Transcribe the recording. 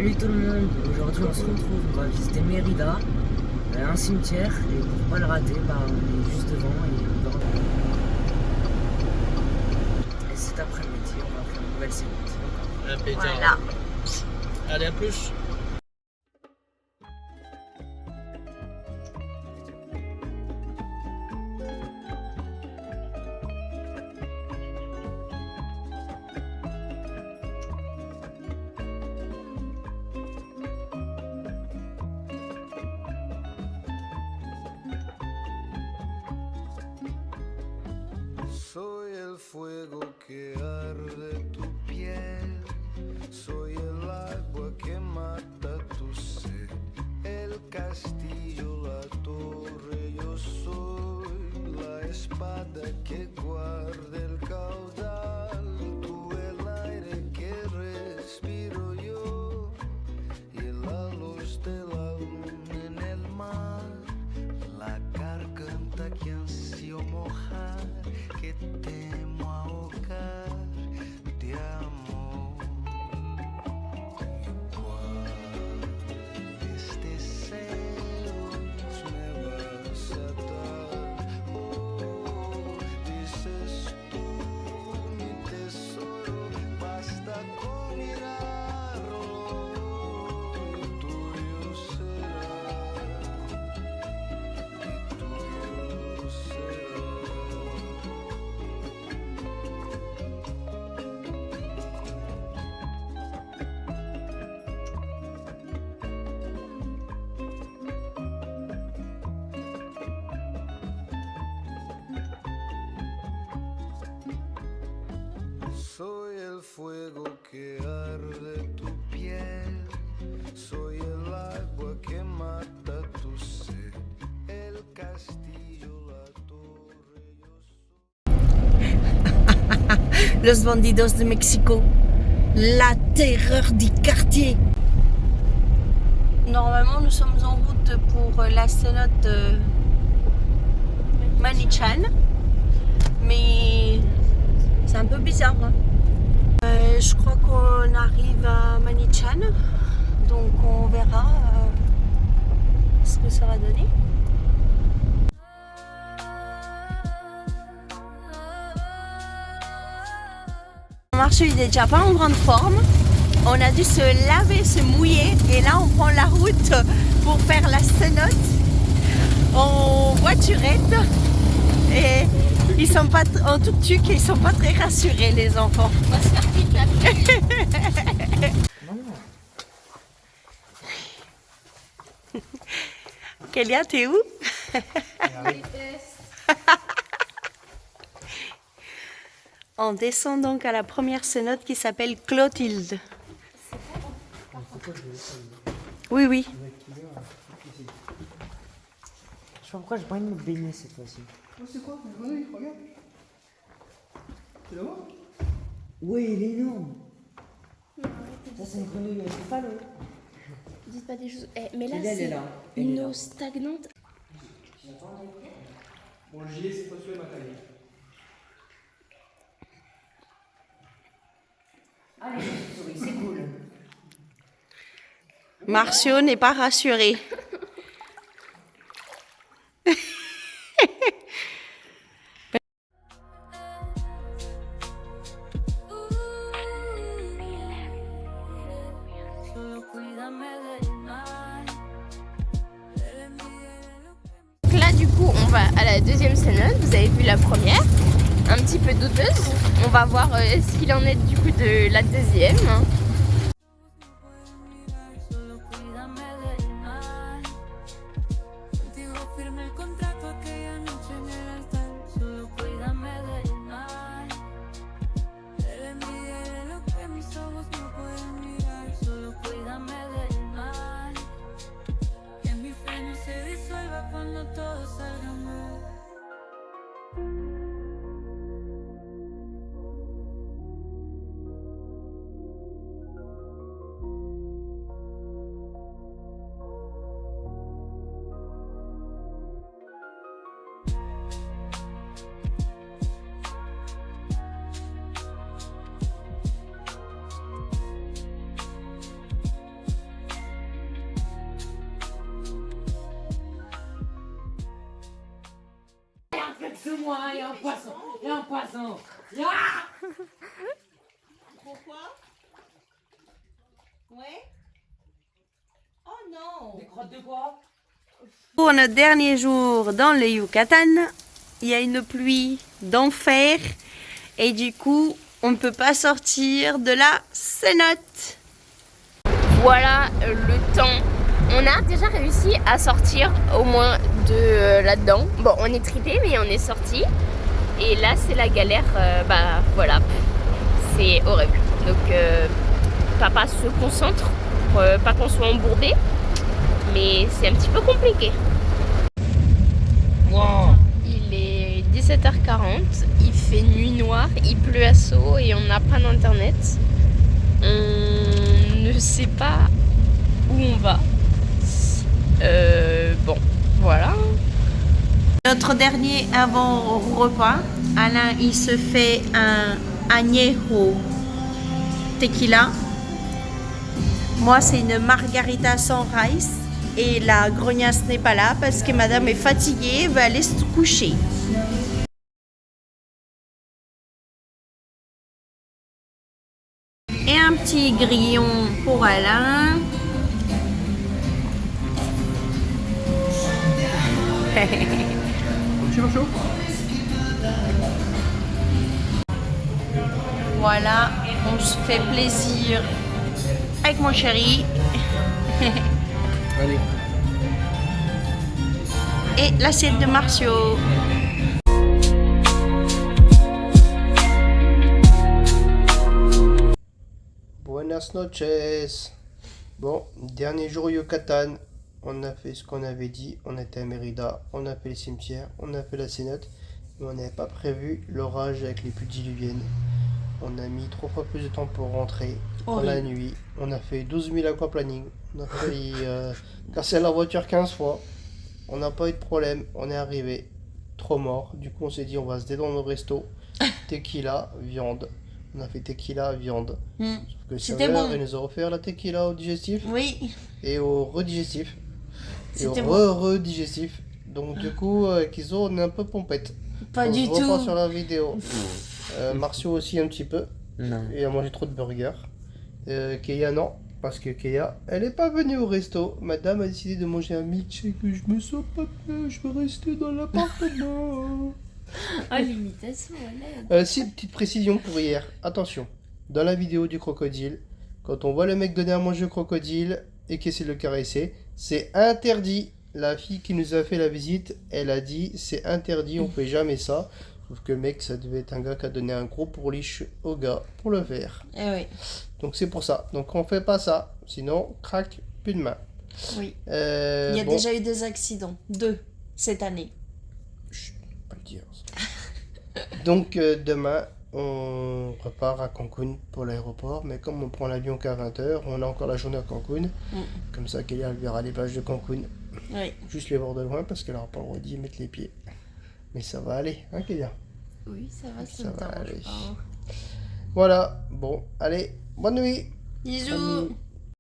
Salut tout le monde, aujourd'hui on se retrouve, on va visiter Mérida, un cimetière, et pour pas le rater, on est juste devant et on va Et cet après-midi, on va faire une nouvelle séquence. Voilà. Allez, à plus. Soy el fuego que arde tu piel, soy el agua que mata tu sed, el castillo, la torre, yo soy la espada que guarda el caudal, tú el aire que respiro yo y la luz de la luna en el mar, la garganta que ansio mojar, que temo ahogar de amor. ¿Cuál deseos me vas a dar? Oh, dices tú, mi tesoro, basta con mirarlo y tuyo será, y tuyo será. Soy el fuego que arde tu piel, soy el agua que mata tu sed, el castillo, la torre, yo soy... Los Bandidos de Mexico, la terreur du quartier. Normalement, nous sommes en route pour la cénote Manichan, mais c'est un peu bizarre. Je crois qu'on arrive à Manichan, donc on verra ce que ça va donner. Marceau il est déjà pas en grande forme. On a dû se laver, se mouiller et là on prend la route pour faire la cénote en voiturette. Et ils sont pas en tuk-tuk et ils sont pas très rassurés les enfants. On va se faire pique Kélia, t'es où? On descend donc à la première cénote qui s'appelle Clotilde. Oui, oui. Je sais pas pourquoi j'ai pas envie de me baigner cette fois-ci. Oh, c'est quoi? Regarde. Tu la vois? Oui, il est énorme. Ça c'est une grenouille, elle fait pas l'eau. Dites pas des choses. Mais là, Elle est c'est là. une eau stagnante. Bon, le gilet, c'est pas celui de ma taille. Allez, c'est cool. Marcio n'est pas rassuré. Donc là, du coup, on va à la deuxième cénote. Vous avez vu la première, un petit peu douteuse. On va voir ce qu'il en est du coup de la deuxième. sous moi, il y a un poisson. Il y a un poisson. Ah. Pourquoi? Ouais. Oh non. Des crottes de quoi? Pour notre dernier jour dans le Yucatan, il y a une pluie d'enfer et du coup, on ne peut pas sortir de la cénote. Voilà le temps. On a déjà réussi à sortir au moins de là-dedans. Bon, on est tripé, mais on est sorti. Et là, c'est la galère. Bah voilà, c'est horrible. Donc, papa se concentre pour pas qu'on soit embourbé. Mais c'est un petit peu compliqué. Wow. Il est 17h40, il fait nuit noire, il pleut à seau et on n'a pas d'internet. On ne sait pas où on va. Bon, voilà. Notre dernier avant-repas, Alain, il se fait un añejo tequila. Moi, c'est une margarita sans rice. Et la grognasse n'est pas là parce que madame est fatiguée, elle va aller se coucher. Et un petit grillon pour Alain. Un petit peu chaud. Voilà, on se fait plaisir avec mon chéri. Allez. Et l'assiette de Marcio. Buenas noches. Bon, dernier jour au Yucatan. On a fait ce qu'on avait dit. On était à Mérida. On a fait les cimetières. On a fait la cénote. Mais on n'avait pas prévu l'orage avec les pluies diluviennes. On a mis 3 fois plus de temps pour rentrer. Dans la nuit. On a fait 12 000 aquaplaning. On a failli casser la voiture 15 fois. On n'a pas eu de problème. On est arrivé. Trop mort. Du coup, on s'est dit, on va se détendre au resto. Tequila, viande. On a fait tequila, viande. Sauf que le C'était serveur, bon. il nous a offert la tequila au digestif Oui, et au redigestif. Et au C'était bon. redigestif. Donc, du coup, Kizo, on est un peu pompette. pas On du se voit pas tout. sur la vidéo. Marcio aussi un petit peu. Non. Il a mangé trop de burgers. Keia non, parce que Keia, elle est pas venue au resto. Madame a décidé de manger un milkshake et je me sens pas bien, je veux rester dans l'appartement. Oh, l'imitation, voilà. Si, petite précision pour hier. Attention, dans la vidéo du crocodile, quand on voit le mec donner à manger au crocodile et qu'essaie de le caresser, c'est interdit. La fille qui nous a fait la visite, elle a dit c'est interdit, on fait jamais ça. Sauf que le mec, ça devait être un gars qui a donné un gros pourliche au gars pour le faire. Eh oui, Donc c'est pour ça. Donc on fait pas ça. Sinon, crac, plus de main. oui. Il y a Bon, déjà eu des accidents. 2 cette année. pas le dire. Ça. Donc demain, on repart à Cancun pour l'aéroport. Mais comme on prend l'avion qu'à 20h, on a encore la journée à Cancun. Comme ça, Kélia elle verra les plages de Cancun. Oui. Juste les voir de loin parce qu'elle n'aura pas le droit d'y mettre les pieds. Mais ça va aller, hein Kélia? Oui, ça va, ça Ça me va dérange aller. pas. Voilà. Bon, allez, bonne nuit. Bisous. Bonne nuit.